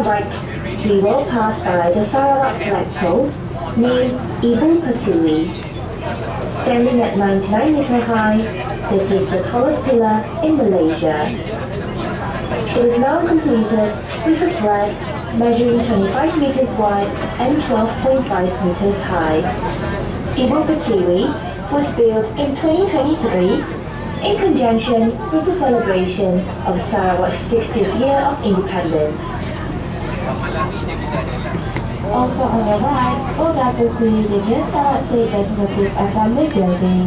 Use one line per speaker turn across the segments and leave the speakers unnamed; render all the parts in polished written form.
our right, we will pass by the Sarawak flagpole named Ikuti. Standing at 99 meters high, this is the tallest pillar in Malaysia. It is now completed with a flag measuring 25 meters wide and 12.5 meters high. Ikuti was built in 2023 in conjunction with the celebration of Sarawak's 60th year of independence.
Also on the right, we'll get to see the new Sarawak State Legislative Assembly building.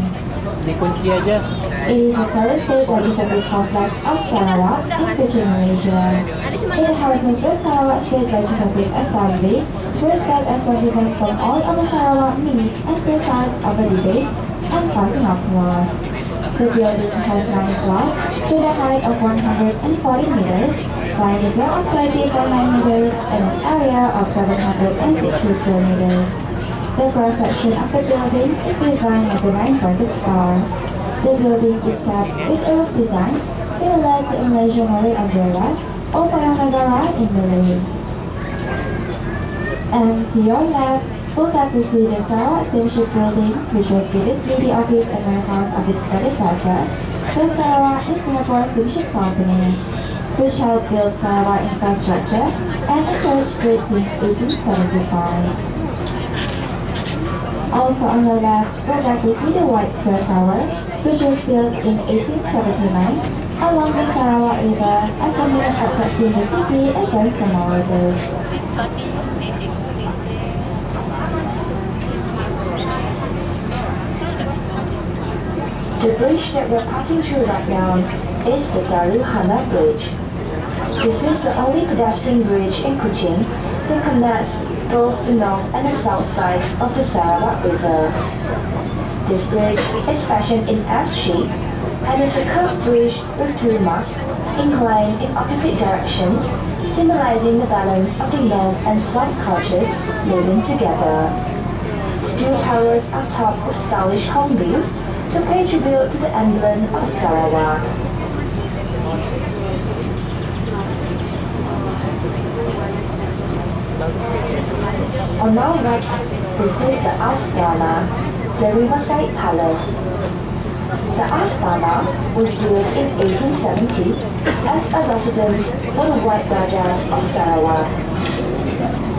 It is the current State Legislative Complex of Sarawak in Kuching, Malaysia. It houses the Sarawak State Legislative Assembly, where state assemblymen from all over Sarawak meet and presides over debates and passing of laws. The building has 9 floors with a height of 140 meters, diameter of 20.9 meters, and an area of 760 square meters. The cross-section of the building is designed like a 9-pointed star. The building is capped with a roof design similar to a Malaysian Malay umbrella or Payang in Malay. And to your left, we'll get to see the Sarawak Steamship Building, which was previously the office and warehouse of its predecessor, the Sarawak and Singapore Steamship Company, which helped build Sarawak infrastructure and encouraged trade since 1875. Also on the left, we'll get to see the White Square Tower, which was built in 1879 along the Sarawak River as a means of protecting the city against the marauders.
The bridge that we're passing through right now is the Dari Bridge. This is the only pedestrian bridge in Kuching that connects both the north and the south sides of the Sarawak River. This bridge is fashioned in S shape and is a curved bridge with 2 masts inclined in opposite directions, symbolizing the balance of the north and south cultures living together. Steel towers are topped with stylish hornbills to pay tribute to the emblem of Sarawak. On our right, this is the Astana, the Riverside Palace. The Astana was built in 1870 as a residence for the White Rajas of Sarawak.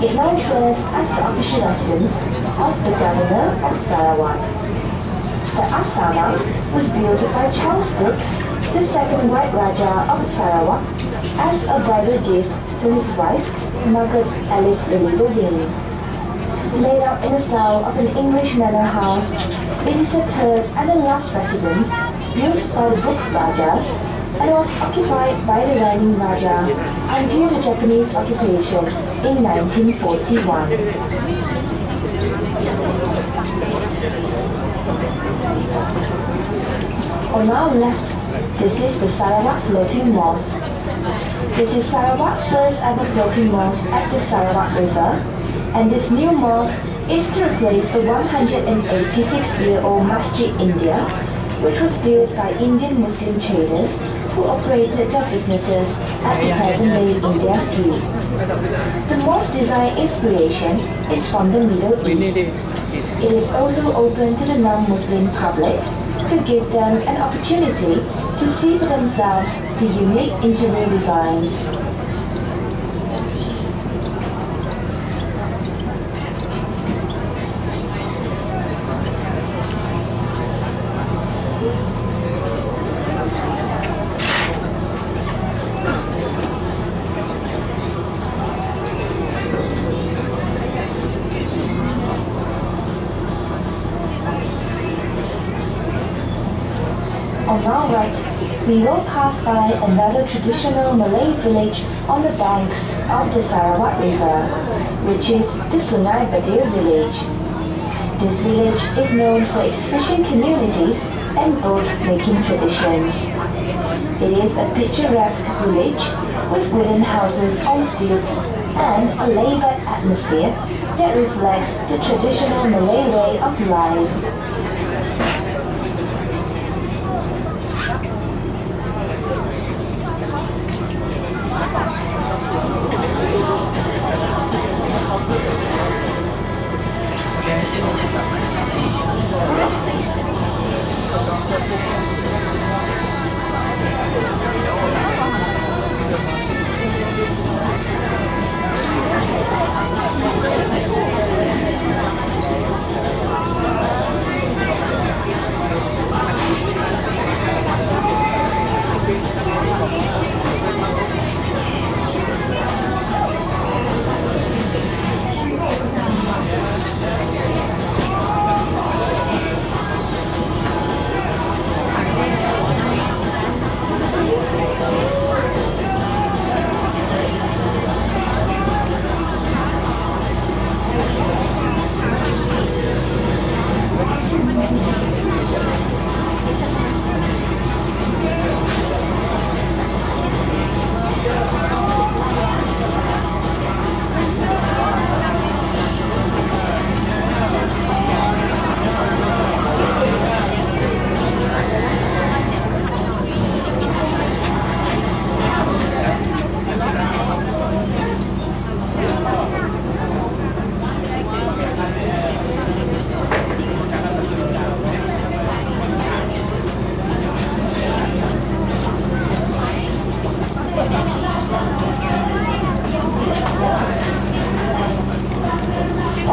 It now serves as the official residence of the Governor of Sarawak. The Astana was built by Charles Brooke, the second White Raja of Sarawak, as a bridal gift to his wife, Margaret Alice Lily. Laid out in the style of an English manor house, it is the third and the last residence built by the Brooke Rajas and was occupied by the reigning Raja until the Japanese occupation in 1941. On our left, this is the Sarawak Floating Mosque. This is Sarawak's first ever floating mosque at the Sarawak River, and this new mosque is to replace the 186-year-old Masjid India, which was built by Indian Muslim traders who operated their businesses at the present-day India Street. The mosque design inspiration is from the Middle East. It is also open to the non-Muslim public to give them an opportunity to see for themselves the unique interior designs. On our right, we will pass by another traditional Malay village on the banks of the Sarawak River, which is the Sungai village. This village is known for its fishing communities and boat-making traditions. It is a picturesque village with wooden houses on stilts and a laid-back atmosphere that reflects the traditional Malay way of life.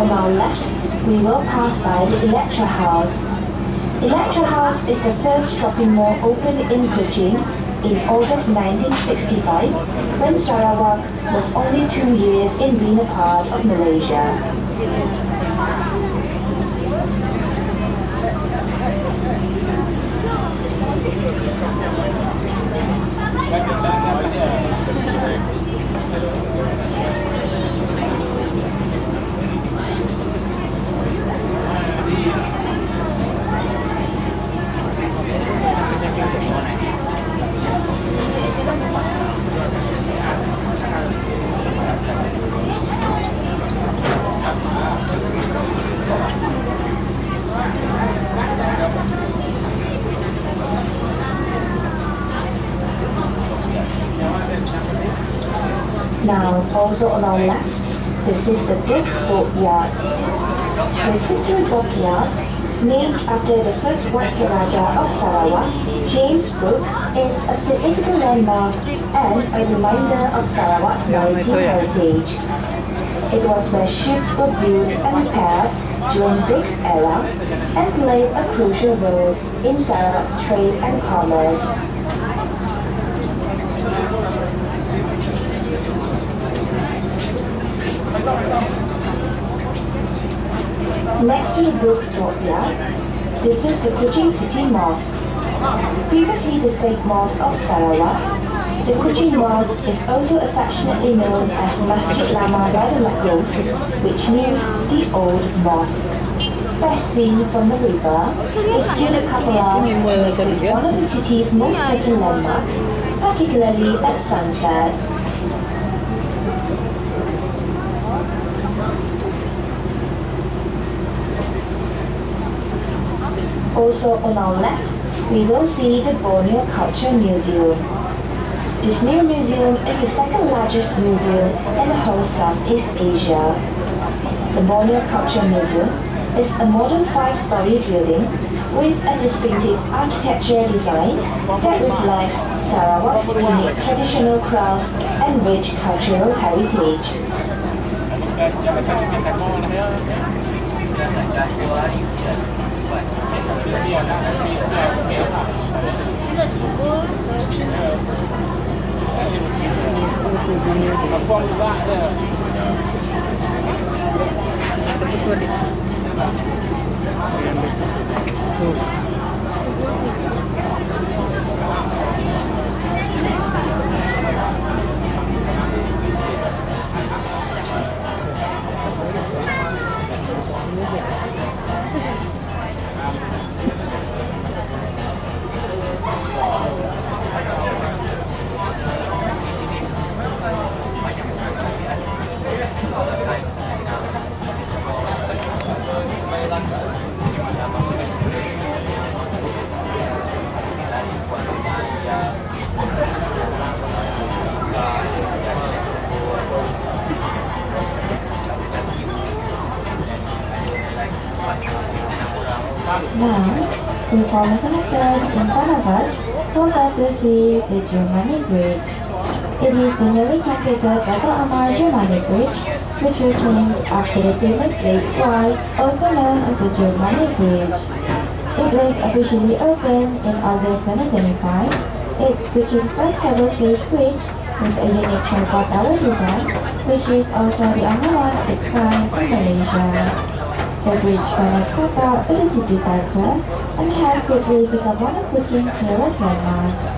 On our left, we will pass by the Electra House. Electra House is the first shopping mall opened in Kuching in August 1965 when Sarawak was only 2 years in being a part of Malaysia. Now, also on our left, this is the Brick Boatyard. This historic boatyard, named after the first white Raja of Sarawak, James Brooke, is a significant landmark and a reminder of Sarawak's maritime heritage. It was where ships were built and repaired during Briggs' era and played a crucial role in Sarawak's trade and commerce. Next to the Brook Courtyard, this is the Kuching City Mosque. Previously the State Mosque of Sarawak, the Kuching Mosque is also affectionately known as Masjid Lama by the locals, which means the Old Mosque. Best seen from the river is due to Kapolars, makes it one of the city's most taken landmarks, particularly at sunset. Also on our left, we will see the Borneo Culture Museum. This new museum is the second largest museum in the whole Southeast Asia. The Borneo Culture Museum is a modern 5-story building with a distinctive architecture design that reflects Sarawak's unique traditional crafts and rich cultural heritage.
Now, we follow the turn in front of us, we'll get to see the Germany Bridge. It is the newly completed Batu Amar Germany Bridge, which was named after the famous Lake Wye, also known as the Germany Bridge. It was officially opened in August 2025. It's Kuching's first ever slate bridge with a unique tripod tower design, which is also the only one of its kind in Malaysia. The bridge connects Sapa to the city center and has quickly become one of Kuching's newest landmarks.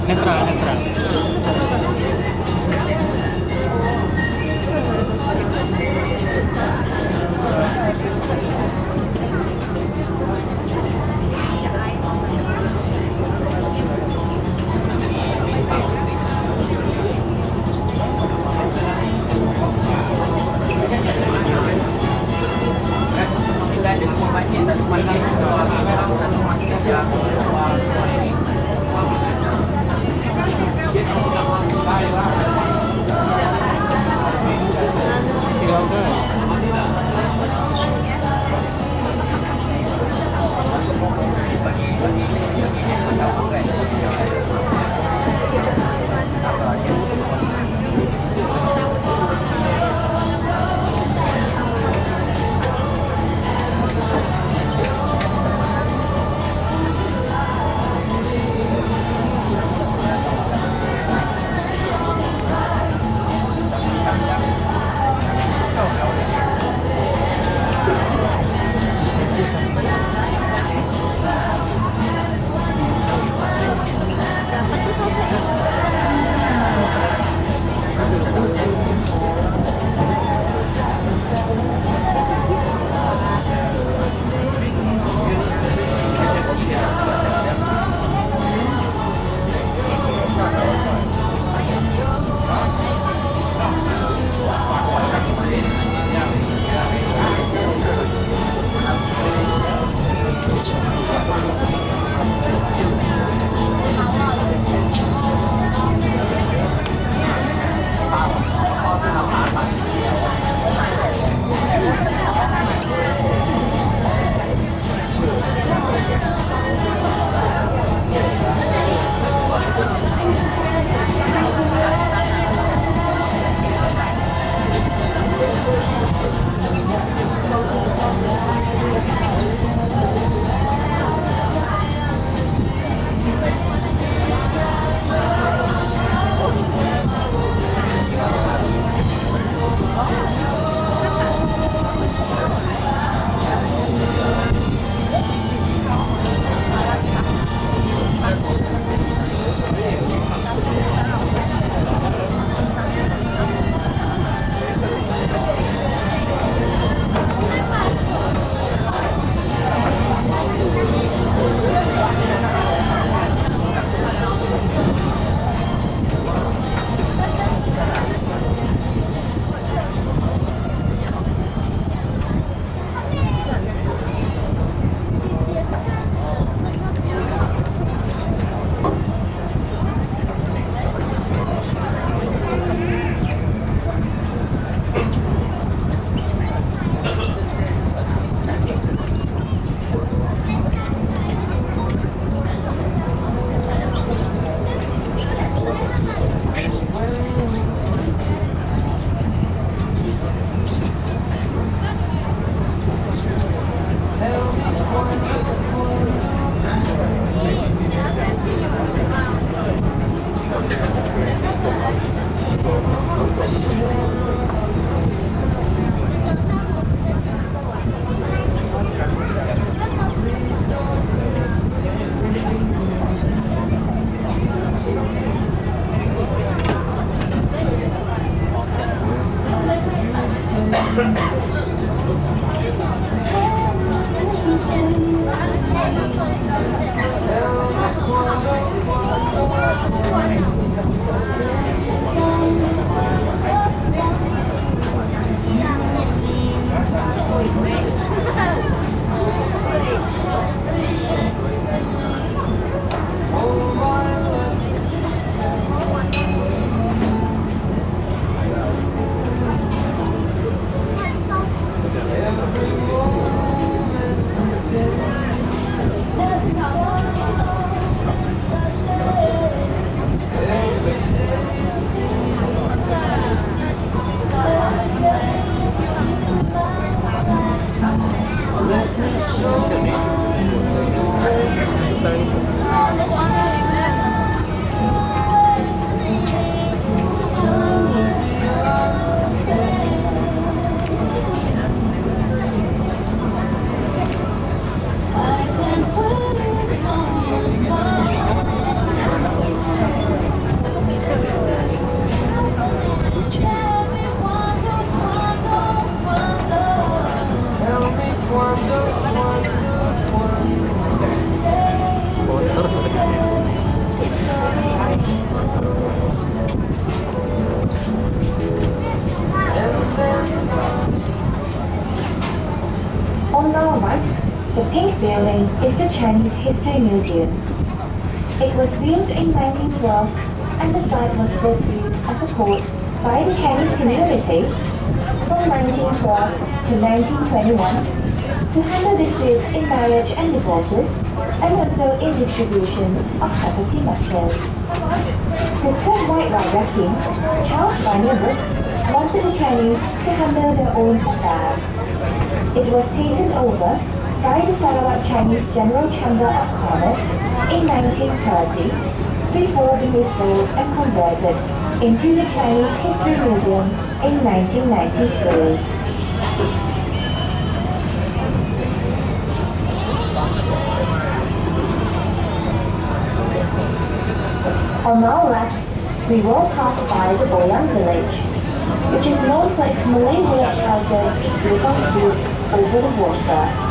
Netral, netral.
is the Chinese History Museum. It was built in 1912 and the site was first used as a port by the Chinese community from 1912 to 1921 to handle disputes in marriage and divorces and also in distribution of property matters. The third White Rider King, Charles Barney, wanted the Chinese to handle their own affairs. It was taken over by the Sarawak Chinese General Chamber of Commerce in 1930 before being restored and converted into the Chinese History Museum in 1993. On our left, we will pass by the Boyang village, which is known for its Malay village houses built on stilts over the water.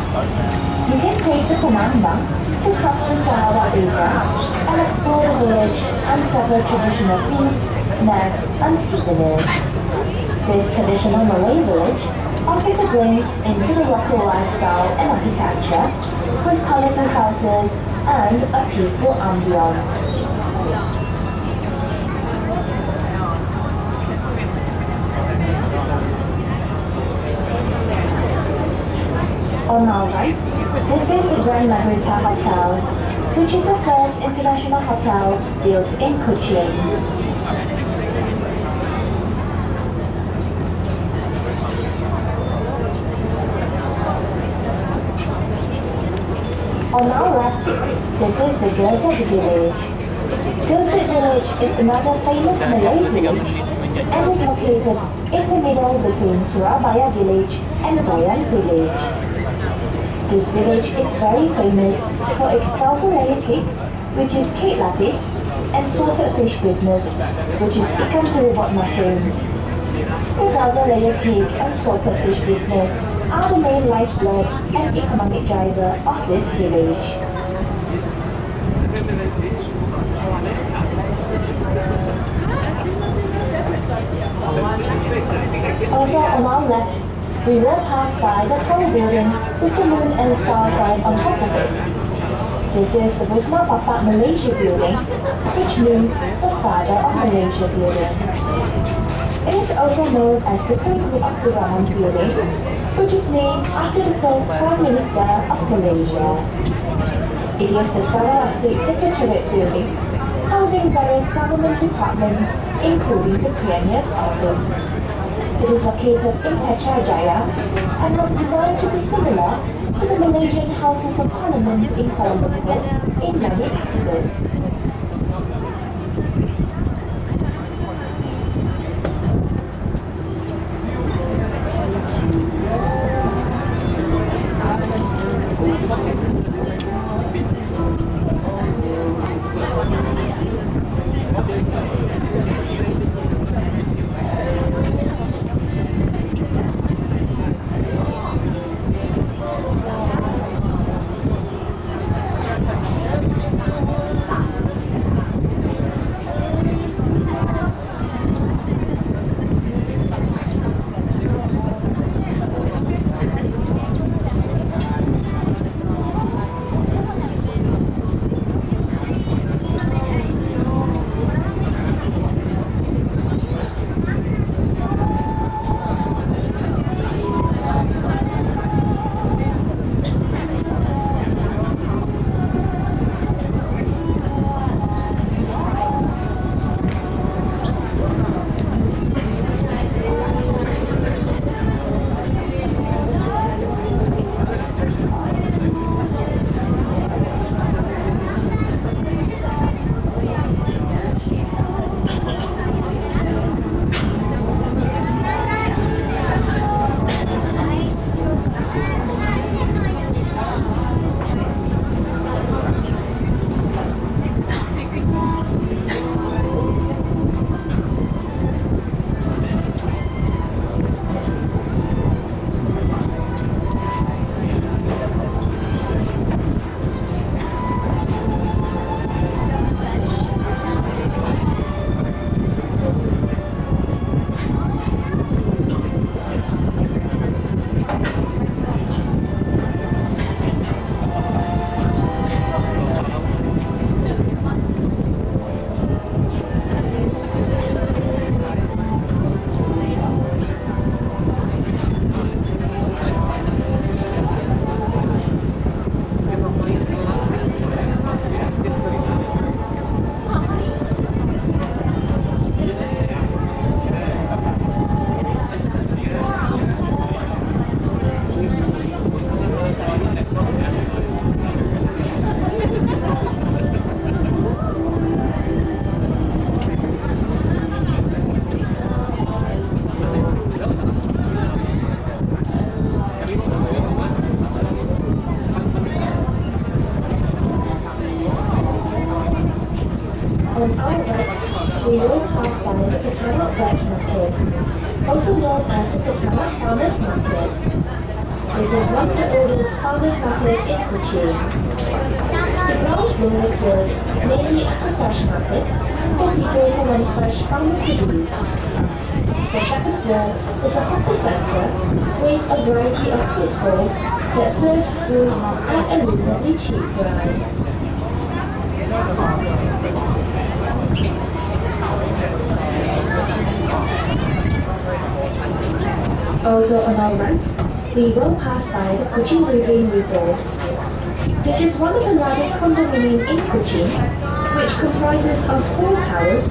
You can take the Penambang to cross the Sarawak River and explore the village and several traditional food, snacks and souvenirs. This traditional Malay village offers a glimpse into the local lifestyle and architecture with colorful houses and a peaceful ambience. On our right, this is the Grand Margarita Hotel, which is the first international hotel built in Kuching. On our left, this is the Gilset Village. Gilset Village is another famous Malay village and is located in the middle between Surabaya Village and Boyang Village. This village is very famous for its thousand layer cake, which is cake lapis, and salted fish business, which is ikan teribot masin. The thousand layer cake and salted fish business are the main lifeblood and economic driver of this village. Also on our left, we will pass by the tall building with the moon and star sign on top of it. This is the Wisma Bapak Malaysia building, which means the Father of Malaysia building. It is also known as the Tunku Abdul Rahman building, which is named after the first Prime Minister of Malaysia. It is the Sarawak State Secretariat building, housing various government departments, including the Premier's office. It is located in Putrajaya and was designed to be similar to the Malaysian Houses of Parliament in Kuala Lumpur in many aspects. On our right, we will pass by the Kuching Wet Market, also known as the Kuching Farmers Market. This is one of the oldest farmers market in Kuching. The ground floor serves mainly as a fresh market for people who want fresh farm produce. The second floor is a hawker center with a variety of food stalls that serves food at a reasonably cheap price. Also on our right, we will pass by the Kuching Keliling Resort. This is one of the largest condominium in Kuching, which comprises of 4 towers,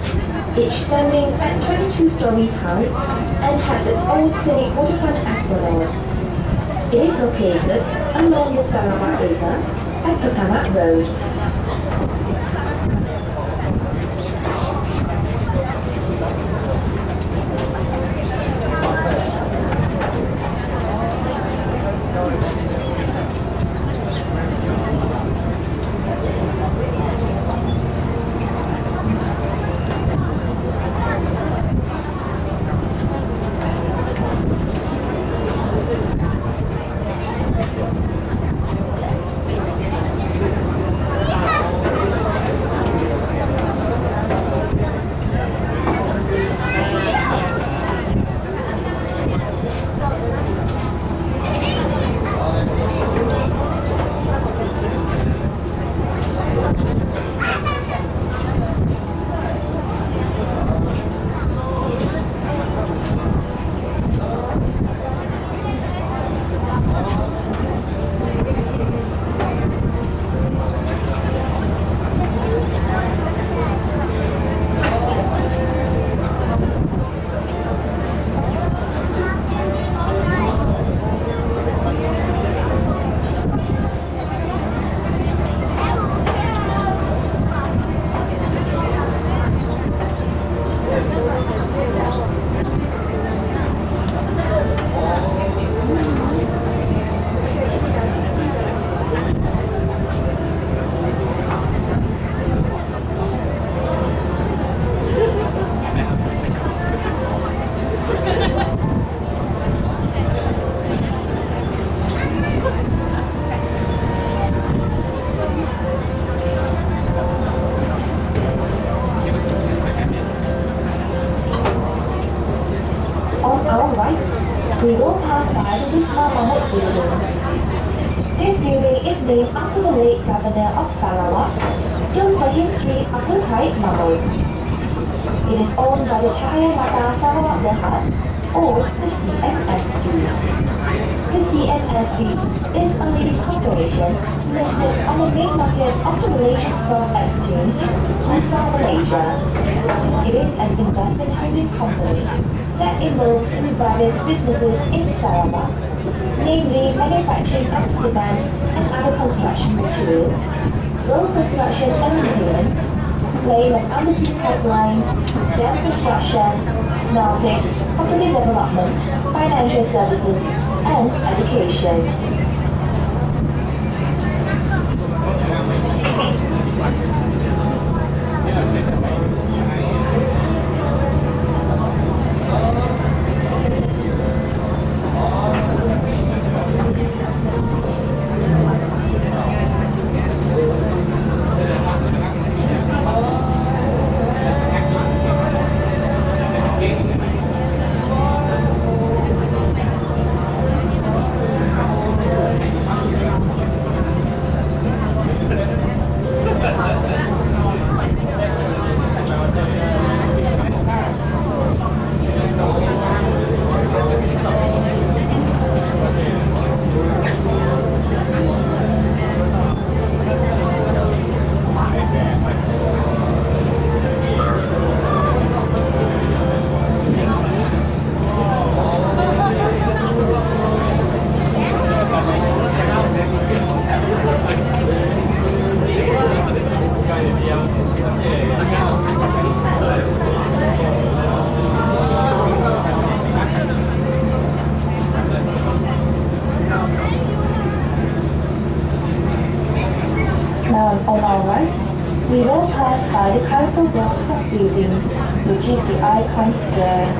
each standing at 22 stories high and has its own scenic waterfront esplanade. It is located along the Sarawak River at Petanak Road. We will pass by the building. This building is named after the late Governor of Sarawak, Tun Pahing Sri Abdul Taib Mahmud. It is owned by the Cahaya Mata Sarawak Berhad, or the CMSB. The CMSB is a leading corporation listed on the main market of the Malaysian Stock Exchange, Bursa Malaysia. It is an investment holding company that involves in various businesses in Sarawak, namely manufacturing of cement and other construction materials, road construction and maintenance, laying of undersea pipelines, dam construction, smelting, property development, financial services, and education. pass by the colorful blocks of buildings, which is the Icon Square.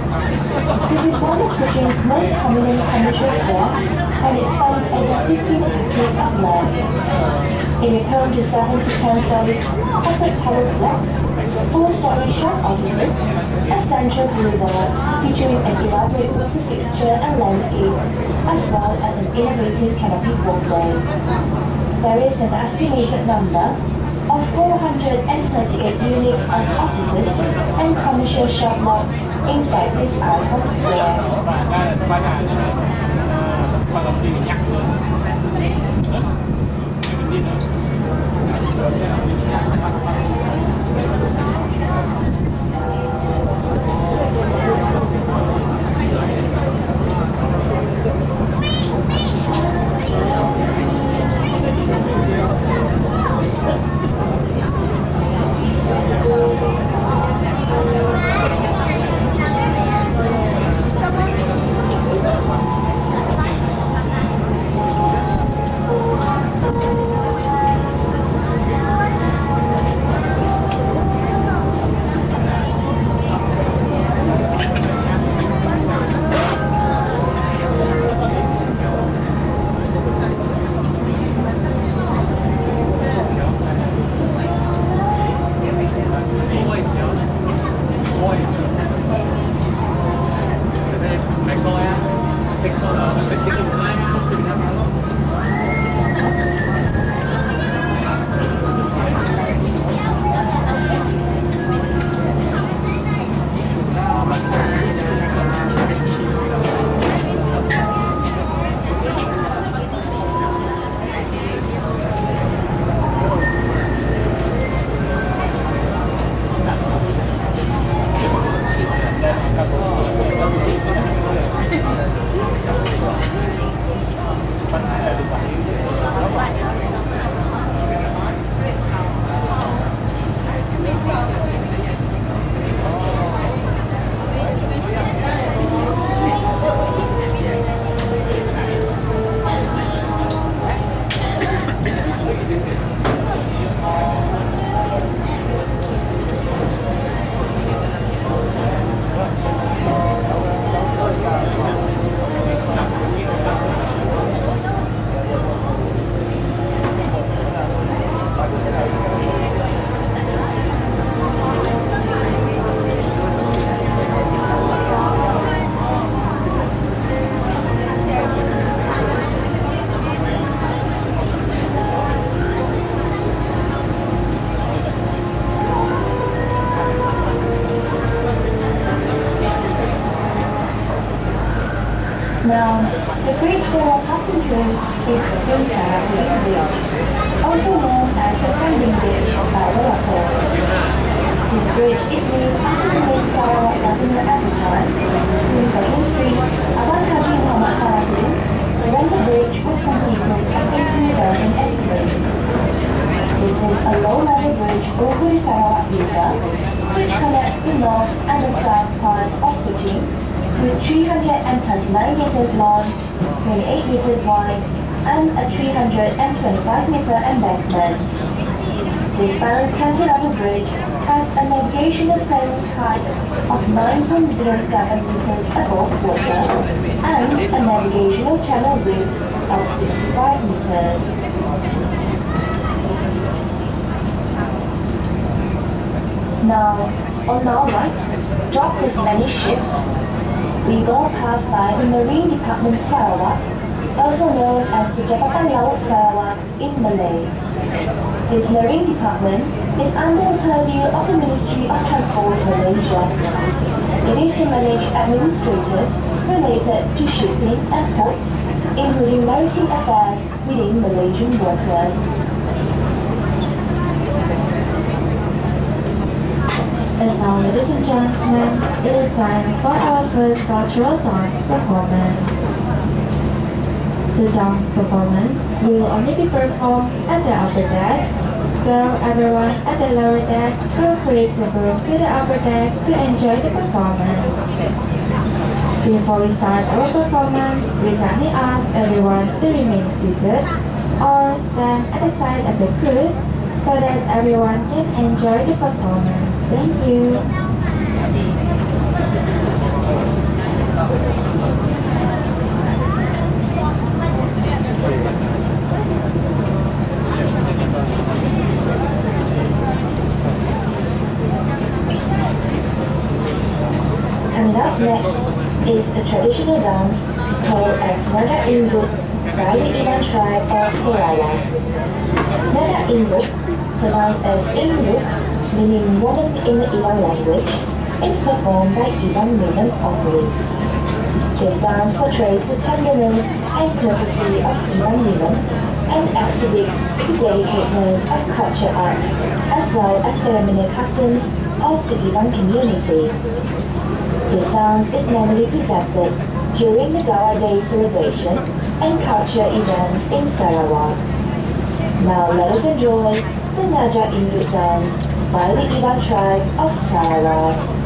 This is one of Kuching's most prominent commercial square, and it spans over 15 hectares of land. It is home to 7 to 10-story corporate tower blocks, 4-story shop offices, a central boulevard featuring an elaborate water fixture and landscapes, as well as an innovative canopy walkway. There is an estimated number of 438 units of offices and commercial shop lots inside this icon square. Now, the Great Wall Passing Train is the Sarawak Bridge, also known as the Keliling Bridge by the locals. This bridge is named after the late Sarawak governor at the time, during the history Abang Haji Muhammad Sarawak, when the bridge was completed in 2003. This is a low-level bridge over the Sarawak River, which connects the north and the south part of Kuching, with 339 meters long, 28 meters wide, and a 325-meter embankment. This balanced cantilever bridge has a navigational clearance height of 9.07 meters above water and a navigational channel width of 65 meters. Now, on our right, docked with many ships, we will pass by the Marine Department Sarawak, also known as the Jabatan Laut Sarawak in Malay. This Marine Department is under the purview of the Ministry of Transport Malaysia. It is to manage administrative related to shipping and ports, including maritime affairs within Malaysian waters.
And now, ladies and gentlemen, it is time for our first cultural dance performance. The dance performance will only be performed at the upper deck, so everyone at the lower deck feel free to move to the upper deck to enjoy the performance. Before we start our performance, we kindly ask everyone to remain seated or stand at the side of the cruise so that everyone can enjoy the performance. Thank you.
Coming up next is a traditional dance called as Nada Induk by the Iban tribe of Sarawak. Nada Induk, pronounced as Induk, meaning woman in the Iban language, is performed by Iban women only. This dance portrays the tenderness and courtesy of Iban women and exhibits the delicateness of culture arts as well as ceremonial customs of the Iban community. This dance is normally presented during the Gala Day celebration and culture events in Sarawak. Now let us enjoy the Naja Induk dance by the Iban tribe of Sarawak.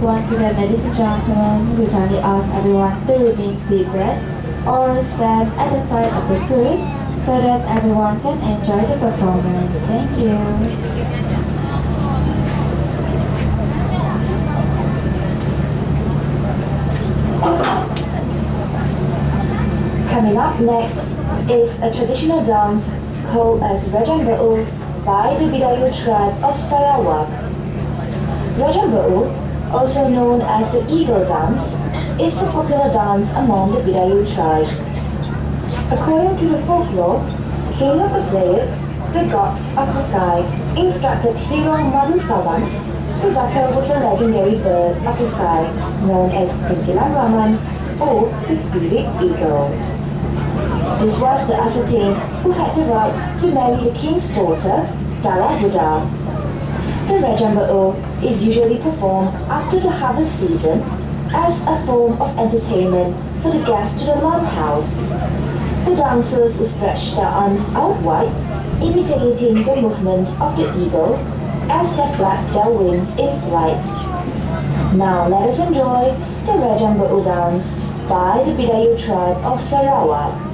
Once again, ladies and gentlemen, we kindly ask everyone to remain seated or stand at the side of the cruise so that everyone can enjoy the performance. Thank you.
Coming up next is a traditional dance called as Rajang Ba'u by the Bidayu tribe of Sarawak. Rajang Ba'u, also known as the Eagle Dance, is a popular dance among the Bidayu tribe. According to the folklore, king of the players, the gods of the sky, instructed hero Madu Sawan to battle with the legendary bird of the sky known as Keliling Raman or the spirit eagle. This was the ascetic who had the right to marry the king's daughter, Dara Buddha. The Rajang Ba'u is usually performed after the harvest season as a form of entertainment for the guests to the lawn house. The dancers will stretch their arms out wide, imitating the movements of the eagle as they flap their wings in flight. Now let us enjoy the Rajang Ba'u dance by the Bidayuh tribe of Sarawak.